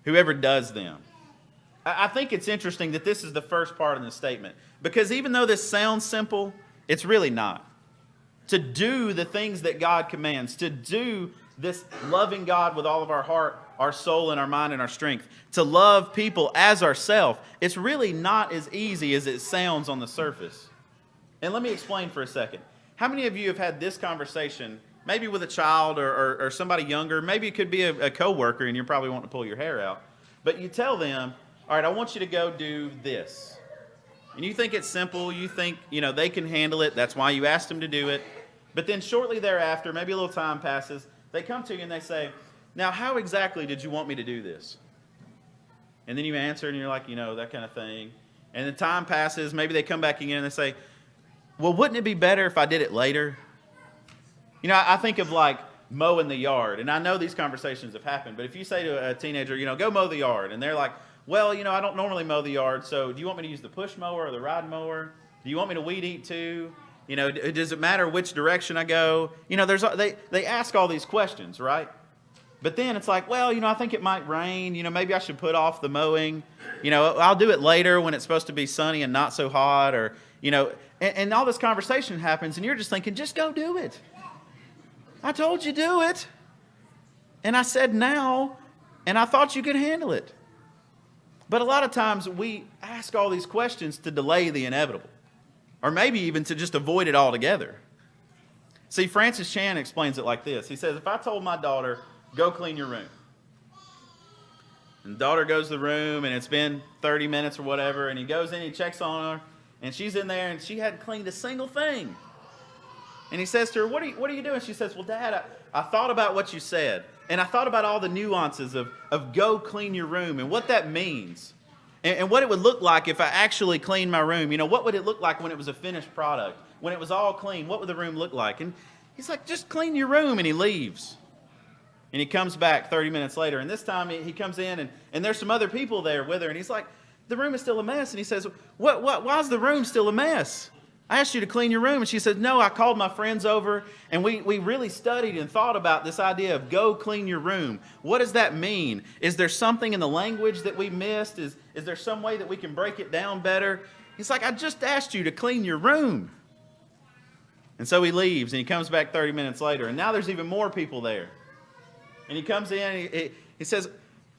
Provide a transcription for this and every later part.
whoever does them. I think it's interesting that this is the first part of the statement, because even though this sounds simple, it's really not. To do the things that God commands, to do this loving God with all of our heart, our soul, and our mind, and our strength, to love people as ourselves, it's really not as easy as it sounds on the surface. And let me explain for a second. How many of you have had this conversation, maybe with a child or somebody younger? Maybe it could be a coworker and you're probably wanting to pull your hair out. But you tell them, all right, I want you to go do this. And you think it's simple. You think, they can handle it. That's why you asked them to do it. But then shortly thereafter, maybe a little time passes, they come to you and they say, now, how exactly did you want me to do this? And then you answer and you're like, that kind of thing. And the time passes. Maybe they come back again and they say, well, wouldn't it be better if I did it later? I think of like mowing the yard. And I know these conversations have happened. But if you say to a teenager, go mow the yard. And they're like, well, I don't normally mow the yard. So do you want me to use the push mower or the ride mower? Do you want me to weed eat too? Does it matter which direction I go? They ask all these questions, right? But then it's like, well, I think it might rain. Maybe I should put off the mowing. I'll do it later when it's supposed to be sunny and not so hot. Or, and all this conversation happens and you're just thinking, just go do it. I told you do it. And I said now, and I thought you could handle it. But a lot of times we ask all these questions to delay the inevitable. Or maybe even to just avoid it altogether. See, Francis Chan explains it like this. He says, if I told my daughter, go clean your room. And the daughter goes to the room and it's been 30 minutes or whatever. And he goes in, he checks on her. And she's in there and she hadn't cleaned a single thing. And he says to her, what are you doing? She says, well, Dad, I thought about what you said. And I thought about all the nuances of go clean your room and what that means. And what it would look like if I actually cleaned my room. What would it look like when it was a finished product? When it was all clean, what would the room look like? And he's like, just clean your room. And he leaves. And he comes back 30 minutes later. And this time he comes in and there's some other people there with her. And he's like, the room is still a mess. And he says, why is the room still a mess? I asked you to clean your room. And she said, no, I called my friends over and we really studied and thought about this idea of go clean your room. What does that mean? Is there something in the language that we missed? Is there some way that we can break it down better? He's like, I just asked you to clean your room. And so he leaves and he comes back 30 minutes later. And now there's even more people there. And he comes in and he says,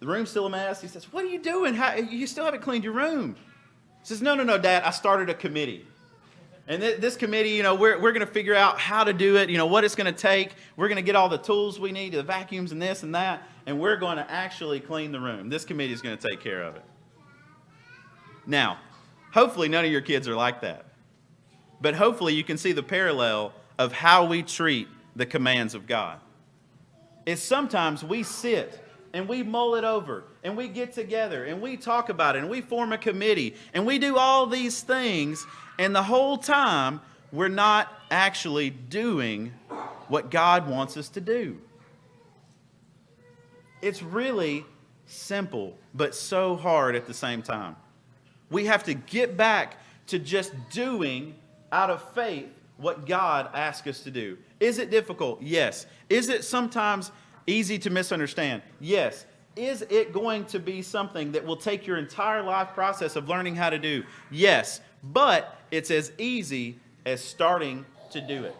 the room's still a mess. He says, what are you doing? You still haven't cleaned your room. He says, no, Dad, I started a committee. And this committee, we're going to figure out how to do it, what it's going to take. We're going to get all the tools we need, the vacuums and this and that, and we're going to actually clean the room. This committee is going to take care of it. Now, hopefully none of your kids are like that. But hopefully you can see the parallel of how we treat the commands of God. Is sometimes we sit and we mull it over and we get together and we talk about it and we form a committee and we do all these things, and the whole time we're not actually doing what God wants us to do. It's really simple, but so hard at the same time. We have to get back to just doing out of faith what God asks us to do. Is it difficult? Yes. Is it sometimes easy to misunderstand? Yes. Is it going to be something that will take your entire life process of learning how to do? Yes. But it's as easy as starting to do it.